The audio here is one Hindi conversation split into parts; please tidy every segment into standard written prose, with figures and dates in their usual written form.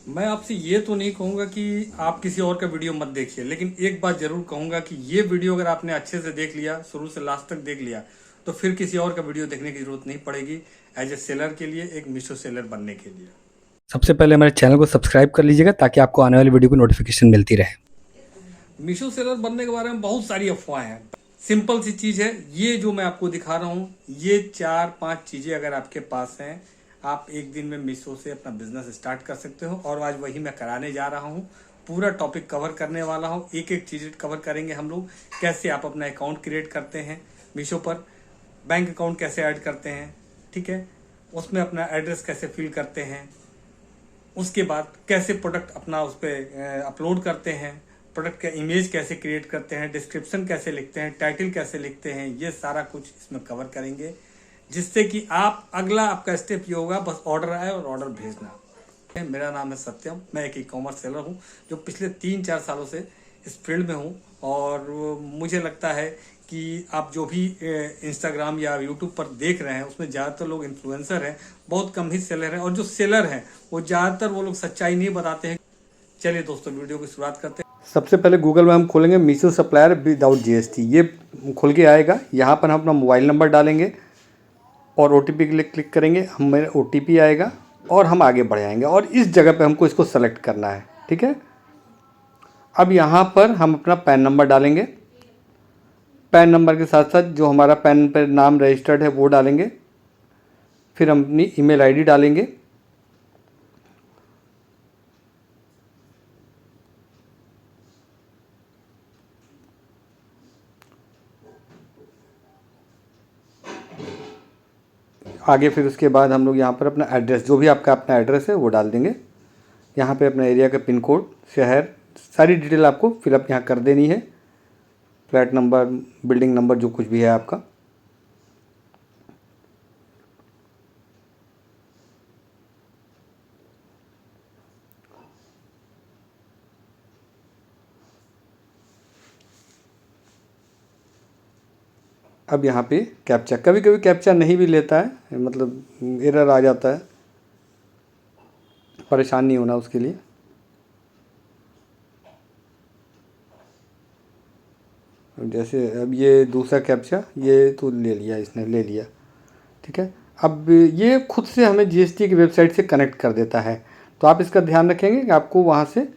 मैं आपसे ये तो नहीं कहूंगा कि आप किसी और का वीडियो मत देखिए, लेकिन एक बात जरूर कहूंगा कि ये वीडियो अगर आपने अच्छे से देख लिया, शुरू से लास्ट तक देख लिया, तो फिर किसी और का वीडियो देखने की जरूरत नहीं पड़ेगी एज ए सेलर के लिए, एक मीशो सेलर बनने के लिए। सबसे पहले हमारे चैनल को सब्सक्राइब कर लीजिएगा ताकि आपको आने वाली वीडियो की नोटिफिकेशन मिलती रहे। मीशो सेलर बनने के बारे में बहुत सारी अफवाहें हैं। सिंपल सी चीज है, ये जो मैं आपको दिखा रहा हूँ, ये 4-5 चीजें अगर आपके पास हैं, आप एक दिन में मीशो से अपना बिजनेस स्टार्ट कर सकते हो। और आज वही मैं कराने जा रहा हूँ। पूरा टॉपिक कवर करने वाला हूँ, एक एक चीज कवर करेंगे हम लोग। कैसे आप अपना अकाउंट क्रिएट करते हैं मीशो पर, बैंक अकाउंट कैसे ऐड करते हैं, ठीक है, उसमें अपना एड्रेस कैसे फिल करते हैं, उसके बाद कैसे प्रोडक्ट अपना उस पर अपलोड करते हैं, प्रोडक्ट का इमेज कैसे क्रिएट करते हैं, डिस्क्रिप्शन कैसे लिखते हैं, टाइटल कैसे लिखते हैं, ये सारा कुछ इसमें कवर करेंगे। जिससे कि आप अगला आपका स्टेप ये होगा, बस ऑर्डर आए और ऑर्डर भेजना। मेरा नाम है सत्यम, मैं एक ई कॉमर्स सेलर हूँ जो पिछले 3-4 सालों से इस फील्ड में हूँ। और मुझे लगता है कि आप जो भी इंस्टाग्राम या यूट्यूब पर देख रहे हैं, उसमें ज़्यादातर लोग इन्फ्लुएंसर हैं, बहुत कम ही सेलर हैं। और जो सेलर हैं वो ज़्यादातर वो लोग सच्चाई नहीं बताते हैं। चलिए दोस्तों, वीडियो की शुरुआत करते हैं। सबसे पहले गूगल में हम खोलेंगे मीशो सप्लायर विदाउट जीएसटी, ये खुल के आएगा। यहाँ पर हम अपना मोबाइल नंबर डालेंगे और ओटीपी के लिए क्लिक करेंगे, हमें ओटीपी आएगा और हम आगे बढ़ जाएंगे। और इस जगह पे हमको इसको सेलेक्ट करना है, ठीक है। अब यहाँ पर हम अपना पैन नंबर डालेंगे, पैन नंबर के साथ साथ जो हमारा पैन पर नाम रजिस्टर्ड है वो डालेंगे। फिर हम अपनी ईमेल आईडी डालेंगे। आगे फिर उसके बाद हम लोग यहाँ पर अपना एड्रेस, जो भी आपका अपना एड्रेस है वो डाल देंगे। यहाँ पे अपना एरिया का पिन कोड, शहर, सारी डिटेल आपको फिलअप यहाँ कर देनी है। फ्लैट नंबर, बिल्डिंग नंबर, जो कुछ भी है आपका। अब यहाँ पे कैप्चा, कभी कभी कैप्चा नहीं भी लेता है, मतलब एरर आ जाता है, परेशान नहीं होना उसके लिए। जैसे अब ये दूसरा कैप्चा, ये तो ले लिया, इसने ले लिया, ठीक है। अब ये खुद से हमें जीएसटी की वेबसाइट से कनेक्ट कर देता है, तो आप इसका ध्यान रखेंगे कि आपको वहाँ से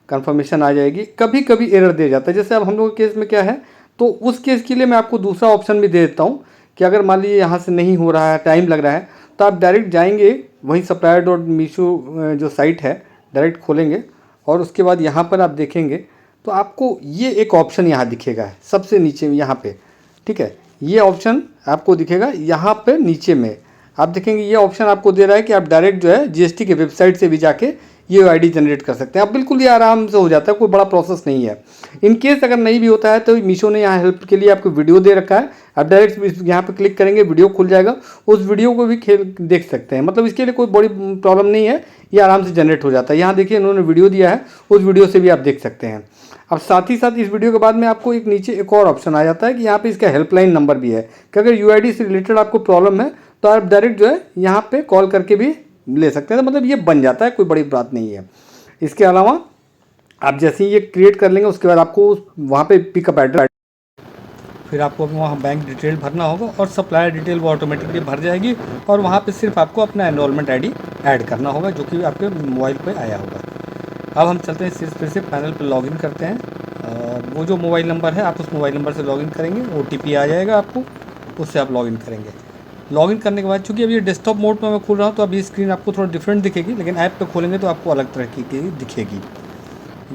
कंफर्मेशन आ जाएगी। कभी कभी एरर दे जाता है, जैसे अब हम लोगों के केस में क्या है, तो उस केस के लिए मैं आपको दूसरा ऑप्शन भी दे देता हूँ कि अगर मान लीजिए यहाँ से नहीं हो रहा है, टाइम लग रहा है, तो आप डायरेक्ट जाएंगे वहीं supplier.meesho जो साइट है, डायरेक्ट खोलेंगे और उसके बाद यहाँ पर आप देखेंगे तो आपको ये एक ऑप्शन यहाँ दिखेगा सबसे नीचे यहाँ पे, ठीक है। ये ऑप्शन आपको दिखेगा यहाँ पे नीचे में, आप देखेंगे ये ऑप्शन आपको दे रहा है कि आप डायरेक्ट जो है जीएसटी के वेबसाइट से भी जाके ये आईडी जनरेट कर सकते हैं। आप बिल्कुल ये आराम से हो जाता है, कोई बड़ा प्रोसेस नहीं है। इन केस अगर नहीं भी होता है तो मीशो ने यहाँ हेल्प के लिए आपको वीडियो दे रखा है, आप डायरेक्ट यहाँ पे क्लिक करेंगे, वीडियो खुल जाएगा, उस वीडियो को भी खेल देख सकते हैं। मतलब इसके लिए कोई बड़ी प्रॉब्लम नहीं है, ये आराम से जनरेट हो जाता है। यहाँ देखिए इन्होंने वीडियो दिया है, उस वीडियो से भी आप देख सकते हैं। अब साथ ही साथ इस वीडियो के बाद में आपको एक नीचे एक और ऑप्शन आ जाता है कि यहाँ पे इसका हेल्पलाइन नंबर भी है कि अगर यूआईडी से रिलेटेड आपको प्रॉब्लम है तो आप डायरेक्ट जो है यहाँ पे कॉल करके भी ले सकते हैं। तो मतलब ये बन जाता है, कोई बड़ी बात नहीं है। इसके अलावा आप जैसे ही ये क्रिएट कर लेंगे उसके बाद आपको वहाँ पे पिकअप एड्रेस, फिर आपको वहाँ बैंक डिटेल भरना होगा और सप्लायर डिटेल वो ऑटोमेटिकली भर जाएगी और वहाँ पे सिर्फ आपको अपना एनरोलमेंट आईडी ऐड करना होगा जो कि आपके मोबाइल पे आया होगा। अब हम चलते हैं फिर से पैनल पर लॉगिन करते हैं और वो जो मोबाइल नंबर है आप उस मोबाइल नंबर से लॉगिन करेंगे, ओटीपी आ जाएगा आपको, उससे आप लॉगिन करेंगे। लॉगिन करने के बाद चूँकि अभी ये डेस्कटॉप मोड में मैं खोल रहा हूँ तो अभी स्क्रीन आपको थोड़ा डिफरेंट दिखेगी, लेकिन ऐप पे खोलेंगे तो आपको अलग तरह की दिखेगी।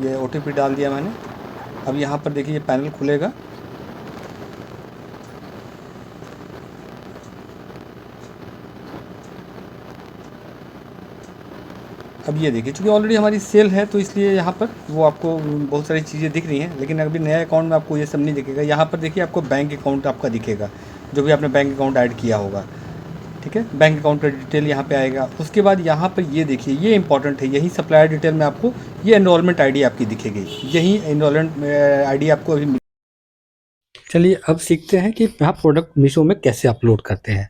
ये ओटीपी डाल दिया मैंने। अब यहाँ पर देखिए ये पैनल खुलेगा। अब ये देखिए चूँकि ऑलरेडी हमारी सेल है तो इसलिए यहाँ पर वो आपको बहुत सारी चीज़ें दिख रही हैं, लेकिन अभी नया अकाउंट में आपको ये सब नहीं दिखेगा। यहाँ पर देखिए आपको बैंक अकाउंट आपका दिखेगा, जो भी आपने बैंक अकाउंट ऐड किया होगा, ठीक है। बैंक अकाउंट का डिटेल यहाँ पे आएगा। उसके बाद यहाँ पर ये देखिए, ये इंपॉर्टेंट है, यही सप्लायर डिटेल में आपको ये एनरोलमेंट आईडी आपकी दिखेगी, यही एनरोलमेंट आईडी आपको अभी। चलिए अब सीखते हैं कि आप प्रोडक्ट मीशो में कैसे अपलोड करते हैं।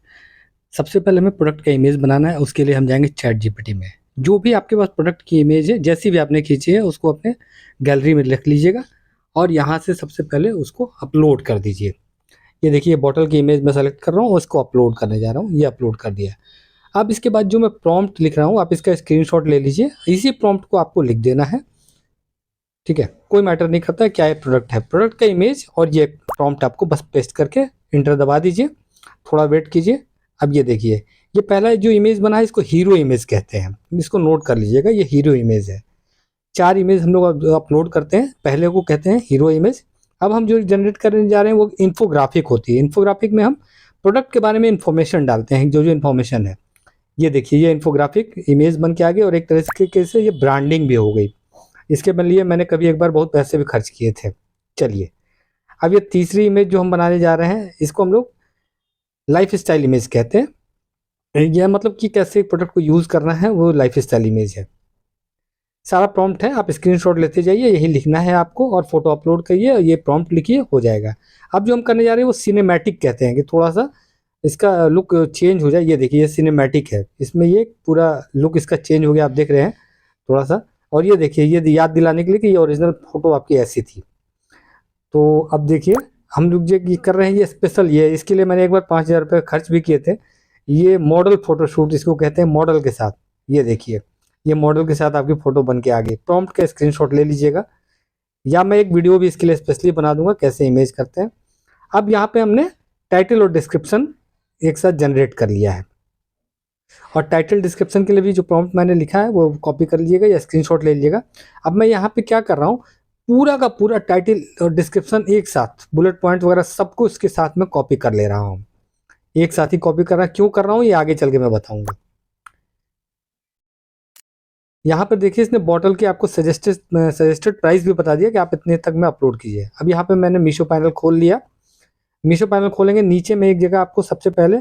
सबसे पहले हमें प्रोडक्ट का इमेज बनाना है, उसके लिए हम जाएंगे चैट जीपीटी में। जो भी आपके पास प्रोडक्ट की इमेज है, जैसी भी आपने खींची है, उसको अपने गैलरी में रख लीजिएगा और यहाँ से सबसे पहले उसको अपलोड कर दीजिए। ये देखिए बॉटल की इमेज मैं सेलेक्ट कर रहा हूँ, उसको अपलोड करने जा रहा हूँ, ये अपलोड कर दिया। अब इसके बाद जो मैं प्रॉम्प्ट लिख रहा हूँ, आप इसका स्क्रीनशॉट ले लीजिए, इसी प्रॉम्प्ट को आपको लिख देना है। ठीक है, कोई मैटर नहीं करता है क्या ये प्रोडक्ट है, प्रोडक्ट का इमेज और ये प्रॉम्प्ट आपको बस पेस्ट करके इंटर दबा दीजिए, थोड़ा वेट कीजिए। अब ये देखिए, ये पहला जो इमेज बना है इसको हीरो इमेज कहते हैं, इसको नोट कर लीजिएगा, ये हीरो इमेज है। 4 इमेज हम लोग अपलोड करते हैं, पहले को कहते हैं हीरो इमेज। अब हम जो जनरेट करने जा रहे हैं वो इन्फोग्राफिक होती है। इन्फोग्राफिक में हम प्रोडक्ट के बारे में इन्फॉर्मेशन डालते हैं, जो इन्फॉर्मेशन है। ये देखिए, ये इन्फोग्राफिक इमेज बन के आ गई और एक तरीके से ये ब्रांडिंग भी हो गई। इसके लिए मैंने कभी एक बार बहुत पैसे भी खर्च किए थे। चलिए, अब ये तीसरी इमेज जो हम बनाने जा रहे हैं, इसको हम लोग लाइफ स्टाइल इमेज कहते हैं। यह मतलब कि कैसे प्रोडक्ट को यूज़ करना है, वो लाइफ स्टाइल इमेज है। सारा प्रॉम्प्ट है, आप स्क्रीनशॉट लेते जाइए, यही लिखना है आपको और फोटो अपलोड करिए, ये प्रॉम्प्ट लिखिए, हो जाएगा। अब जो हम करने जा रहे हैं वो सिनेमैटिक कहते हैं, कि थोड़ा सा इसका लुक चेंज हो जाए। ये देखिए, ये सिनेमैटिक है, इसमें ये पूरा लुक इसका चेंज हो गया, आप देख रहे हैं थोड़ा सा। और ये देखिए, ये याद दिलाने के लिए कि ये ओरिजिनल फोटो आपकी ऐसी थी। तो अब देखिए, हम लोग जो ये कर रहे हैं ये स्पेशल, ये इसके लिए मैंने एक बार 5,000 रुपये खर्च भी किए थे। ये मॉडल फोटोशूट इसको कहते हैं, मॉडल के साथ। ये देखिए, ये मॉडल के साथ आपकी फ़ोटो बन के आ गई। प्रॉम्प्ट का स्क्रीनशॉट ले लीजिएगा, या मैं एक वीडियो भी इसके लिए स्पेशली बना दूंगा कैसे इमेज करते हैं। अब यहाँ पे हमने टाइटल और डिस्क्रिप्शन एक साथ जनरेट कर लिया है, और टाइटल डिस्क्रिप्शन के लिए भी जो प्रॉम्प्ट मैंने लिखा है वो कॉपी कर लीजिएगा या स्क्रीनशॉट ले लीजिएगा। अब मैं यहाँ पे क्या कर रहा हूँ, पूरा का पूरा टाइटल और डिस्क्रिप्शन एक साथ, बुलेट पॉइंट वगैरह सब कुछ इसके साथ में कॉपी कर ले रहा हूँ। एक साथ ही कॉपी कर रहा, क्यों कर रहा हूँ ये आगे चल के मैं बताऊंगा। यहाँ पर देखिए, इसने बॉटल की आपको सजेस्टेड प्राइस भी बता दिया कि आप इतने तक में अपलोड कीजिए। अब यहाँ पे मैंने मीशो पैनल खोल लिया। मीशो पैनल खोलेंगे, नीचे में एक जगह आपको सबसे पहले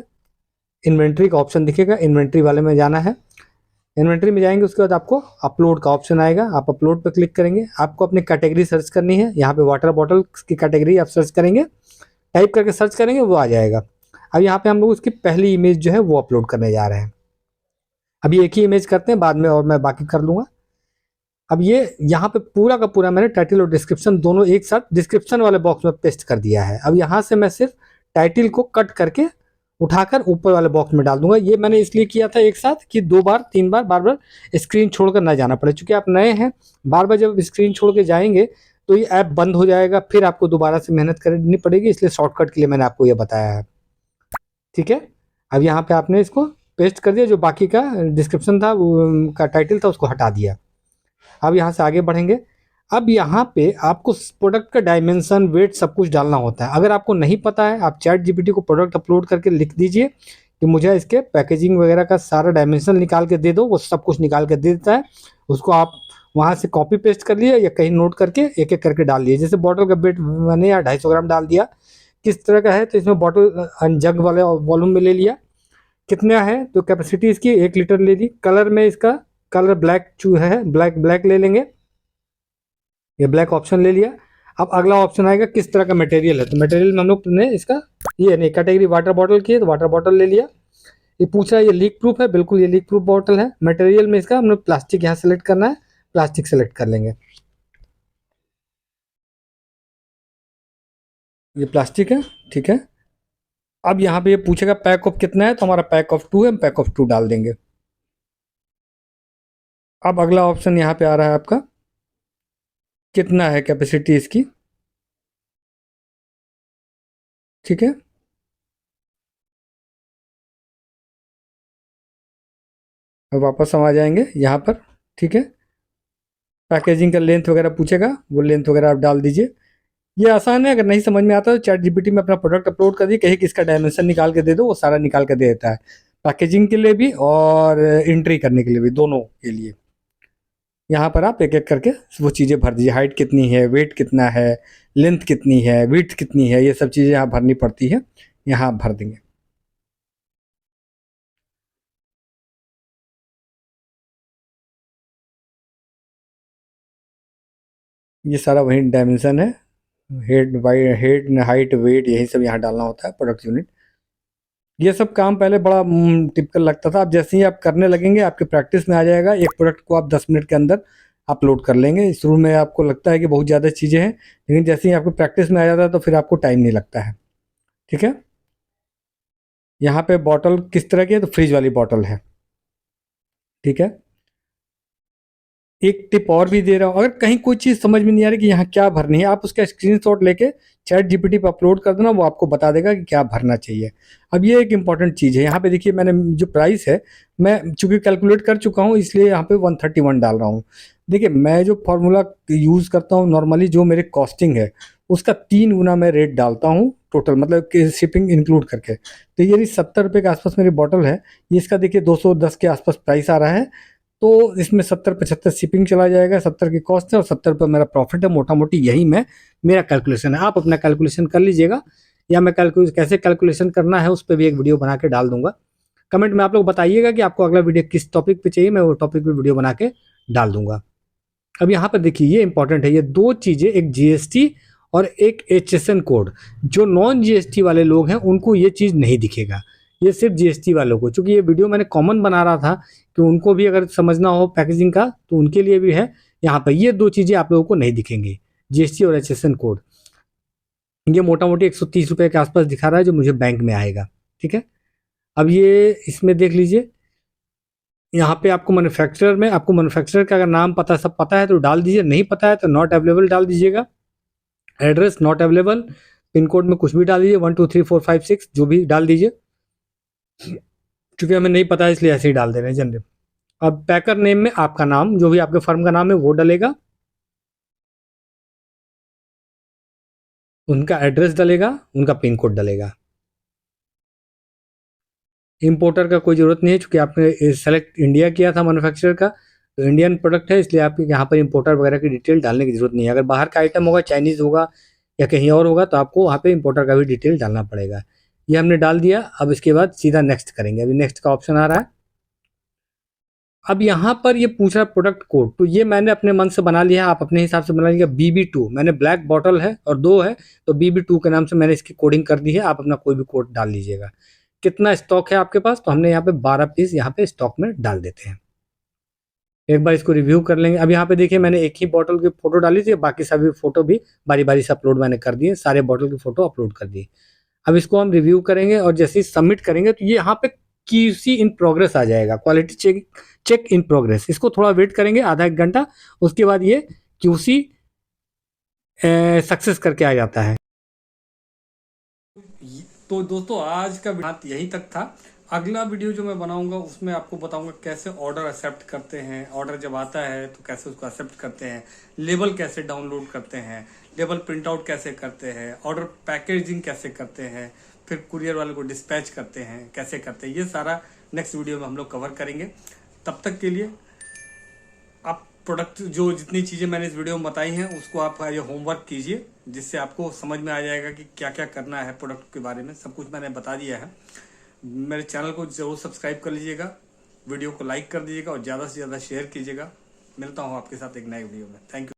इन्वेंट्री का ऑप्शन दिखेगा, इन्वेंट्री वाले में जाना है। इन्वेंट्री में जाएंगे, उसके बाद आपको अपलोड का ऑप्शन आएगा, आप अपलोड पर क्लिक करेंगे। आपको अपनी कैटेगरी सर्च करनी है, यहाँ पे वाटर बॉटल की कैटेगरी आप सर्च करेंगे, टाइप करके सर्च करेंगे, वो आ जाएगा। अब यहाँ पे हम लोग उसकी पहली इमेज जो है वो अपलोड करने जा रहे हैं। अभी एक ही इमेज करते हैं, बाद में और मैं बाकी कर लूँगा। अब ये यहाँ पे पूरा का पूरा मैंने टाइटल और डिस्क्रिप्शन दोनों एक साथ डिस्क्रिप्शन वाले बॉक्स में पेस्ट कर दिया है। अब यहाँ से मैं सिर्फ टाइटल को कट करके उठाकर ऊपर वाले बॉक्स में डाल दूंगा। ये मैंने इसलिए किया था एक साथ कि 2 बार 3 बार बार बार स्क्रीन छोड़कर ना जाना पड़े, चूंकि आप नए हैं, बार बार जब स्क्रीन छोड़ के जाएंगे तो ये ऐप बंद हो जाएगा, फिर आपको दोबारा से मेहनत करनी पड़ेगी, इसलिए शॉर्टकट के लिए मैंने आपको ये बताया है। ठीक है, अब यहाँ पे आपने इसको पेस्ट कर दिया, जो बाकी का डिस्क्रिप्शन था का टाइटल था उसको हटा दिया। अब यहाँ से आगे बढ़ेंगे। अब यहाँ पे आपको प्रोडक्ट का डायमेंशन, वेट सब कुछ डालना होता है। अगर आपको नहीं पता है, आप चैट जीपीटी को प्रोडक्ट अपलोड करके लिख दीजिए कि मुझे इसके पैकेजिंग वगैरह का सारा डायमेंशन निकाल के दे दो, वो सब कुछ निकाल के दे देता है। उसको आप वहाँ से कॉपी पेस्ट कर लिए या कहीं नोट करके एक एक करके डाल दिए। जैसे बॉटल का वेट मैंने या 250 ग्राम डाल दिया, किस तरह का है तो इसमें बॉटल जग वाले वॉल्यूम में ले लिया, कितना है तो कैपेसिटी इसकी 1 लीटर ले ली। कलर में इसका कलर ब्लैक चू है, ब्लैक ब्लैक ले लेंगे, ये ब्लैक ऑप्शन ले लिया। अब अगला ऑप्शन आएगा किस तरह का मटेरियल है, तो मटेरियल में हम लोग ने इसका ये नहीं, कैटेगरी वाटर बॉटल की है तो वाटर बॉटल ले लिया। ये पूछ रहा है ये लीक प्रूफ है, बिल्कुल ये लीक प्रूफ बॉटल है। मटेरियल में इसका हमने प्लास्टिक यहाँ सेलेक्ट करना है, प्लास्टिक सेलेक्ट कर लेंगे, ये प्लास्टिक है। ठीक है, अब यहाँ पे ये पूछेगा पैक ऑफ कितना है, तो हमारा पैक ऑफ 2 है, हम पैक ऑफ 2 डाल देंगे। अब अगला ऑप्शन यहाँ पे आ रहा है आपका, कितना है कैपेसिटी इसकी। ठीक है, अब वापस हम आ जाएंगे यहाँ पर। ठीक है, पैकेजिंग का लेंथ वगैरह पूछेगा, वो लेंथ वगैरह आप डाल दीजिए। ये आसान है, अगर नहीं समझ में आता तो चैट जीपीटी में अपना प्रोडक्ट अपलोड कर दिए, कहीं कि इसका डायमेंशन निकाल के दे दो, वो सारा निकाल के दे देता है, पैकेजिंग के लिए भी और एंट्री करने के लिए भी, दोनों के लिए। यहाँ पर आप एक एक करके वो चीज़ें भर दीजिए, हाइट कितनी है, वेट कितना है, लेंथ कितनी है, विड्थ कितनी है, ये सब चीज़ें यहाँ भरनी पड़ती है, यहाँ आप भर देंगे। ये सारा वही डायमेंशन है, हेड वाई हेड हाइट वेट यही सब यहाँ डालना होता है, प्रोडक्ट यूनिट। ये सब काम पहले बड़ा टिपिकल लगता था। अब जैसे ही आप करने लगेंगे आपके प्रैक्टिस में आ जाएगा। एक प्रोडक्ट को आप 10 मिनट के अंदर अपलोड कर लेंगे। शुरू में आपको लगता है कि बहुत ज़्यादा चीज़ें हैं, लेकिन जैसे ही आपको प्रैक्टिस में आ जाता है तो फिर आपको टाइम नहीं लगता है। ठीक है, यहाँ पे बॉटल किस तरह की है, तो फ्रिज वाली बॉटल है। ठीक है, एक टिप और भी दे रहा हूँ, अगर कहीं कोई चीज़ समझ में नहीं आ रही कि यहाँ क्या भरनी है, आप उसका स्क्रीनशॉट लेके चैट जीपीटी पे अपलोड कर देना, वो आपको बता देगा कि क्या भरना चाहिए। अब ये एक इंपॉर्टेंट चीज़ है। यहाँ पे देखिए मैंने जो प्राइस है, मैं चूंकि कैलकुलेट कर चुका हूँ इसलिए यहाँ पे 131 डाल रहा हूँ। देखिए मैं जो फॉर्मूला यूज़ करता हूँ नॉर्मली, जो मेरे कॉस्टिंग है उसका 3 गुना मैं रेट डालता हूँ टोटल, मतलब कि शिपिंग इंक्लूड करके। तो ये 70 रुपये के आसपास मेरी बॉटल है, ये इसका देखिए 210 के आसपास प्राइस आ रहा है। तो इसमें 70-75 शिपिंग चला जाएगा, 70 की कॉस्ट है और 70 रुपये मेरा प्रॉफिट है। मोटा मोटी यही मेरा कैलकुलेशन है। आप अपना कैलकुलेशन कर लीजिएगा, या मैं कैसे कैलकुलेशन करना है उस पर भी एक वीडियो बना के डाल दूंगा। कमेंट में आप लोग बताइएगा कि आपको अगला वीडियो किस टॉपिक पे चाहिए, मैं वो टॉपिक पे वीडियो बना के डाल दूंगा। अब यहाँ पर देखिए ये इंपॉर्टेंट है, ये दो चीज़ें, एक जीएसटी और एक एचएसएन कोड। जो नॉन जीएसटी वाले लोग हैं उनको ये चीज़ नहीं दिखेगा, ये सिर्फ जीएसटी वालों को। चूंकि ये वीडियो मैंने कॉमन बना रहा था कि उनको भी अगर समझना हो पैकेजिंग का तो उनके लिए भी है। यहाँ पर ये दो चीज़ें आप लोगों को नहीं दिखेंगी, जीएसटी और एचएसएन कोड। ये मोटा मोटी 130 रुपये के आसपास दिखा रहा है जो मुझे बैंक में आएगा। ठीक है, अब ये इसमें देख लीजिए, यहाँ पे आपको मैन्युफैक्चरर का अगर नाम पता सब पता है तो डाल दीजिए, नहीं पता है तो नॉट अवेलेबल डाल दीजिएगा। Address not available, pin code में कुछ भी डाल दीजिए, 123456 जो भी डाल दीजिए। क्योंकि हमें नहीं पता है इसलिए ऐसे ही डाल दे रहे हैं जनरल। अब पैकर नेम में आपका नाम, जो भी आपके फर्म का नाम है वो डलेगा, उनका एड्रेस डलेगा, उनका पिन कोड डलेगा। इंपोर्टर का कोई ज़रूरत नहीं है, क्योंकि आपने सेलेक्ट इंडिया किया था मैन्युफैक्चरर का, तो इंडियन प्रोडक्ट है इसलिए आपको यहाँ पर इंपोर्टर वगैरह की डिटेल डालने की ज़रूरत नहीं है। अगर बाहर का आइटम होगा, चाइनीज़ होगा या कहीं और होगा, तो आपको वहाँ पे इंपोर्टर का भी डिटेल डालना पड़ेगा। ये हमने डाल दिया। अब इसके बाद सीधा नेक्स्ट करेंगे। अभी नेक्स्ट का ऑप्शन आ रहा है। अब यहाँ पर ये पूछ रहा है प्रोडक्ट कोड, तो ये मैंने अपने मन से बना लिया है, आप अपने हिसाब से बना लीजिए। BB2 मैंने ब्लैक बॉटल है और 2 है, तो BB2 के नाम से मैंने इसकी कोडिंग कर दी है। आप अपना कोई भी कोड डाल लीजिएगा। कितना स्टॉक है आपके पास, तो हमने यहाँ पे 12 पीस यहाँ पे स्टॉक में डाल देते हैं। एक बार इसको रिव्यू कर लेंगे। अब यहाँ पे देखिए मैंने एक ही बॉटल की फोटो डाली थी, बाकी सभी फोटो भी बारी बारी से अपलोड मैंने कर दिए, सारे बॉटल की फोटो अपलोड कर दी। अब इसको हम रिव्यू करेंगे और जैसे ही सबमिट करेंगे तो ये यहाँ पे QC इन प्रोग्रेस आ जाएगा, क्वालिटी चेक इन प्रोग्रेस। इसको थोड़ा वेट करेंगे, आधा एक घंटा, उसके बाद ये QC सक्सेस करके आ जाता है। तो दोस्तों आज का वीडियो यहीं तक था। अगला वीडियो जो मैं बनाऊंगा उसमें आपको बताऊंगा कैसे ऑर्डर एक्सेप्ट करते हैं, ऑर्डर जब आता है तो कैसे उसको एक्सेप्ट करते हैं, लेबल कैसे डाउनलोड करते हैं, लेबल प्रिंट आउट कैसे करते हैं, ऑर्डर पैकेजिंग कैसे करते हैं, फिर कुरियर वाले को डिस्पैच करते हैं कैसे करते हैं, ये सारा नेक्स्ट वीडियो में हम लोग कवर करेंगे। तब तक के लिए आप प्रोडक्ट जो जितनी चीज़ें मैंने इस वीडियो में बताई हैं उसको आप ये होमवर्क कीजिए, जिससे आपको समझ में आ जाएगा कि क्या क्या करना है प्रोडक्ट के बारे में। सब कुछ मैंने बता दिया है। मेरे चैनल को जरूर सब्सक्राइब कर लीजिएगा, वीडियो को लाइक कर दीजिएगा और ज़्यादा से ज़्यादा शेयर कीजिएगा। मिलता हूँ आपके साथ एक नए वीडियो में। Thank you.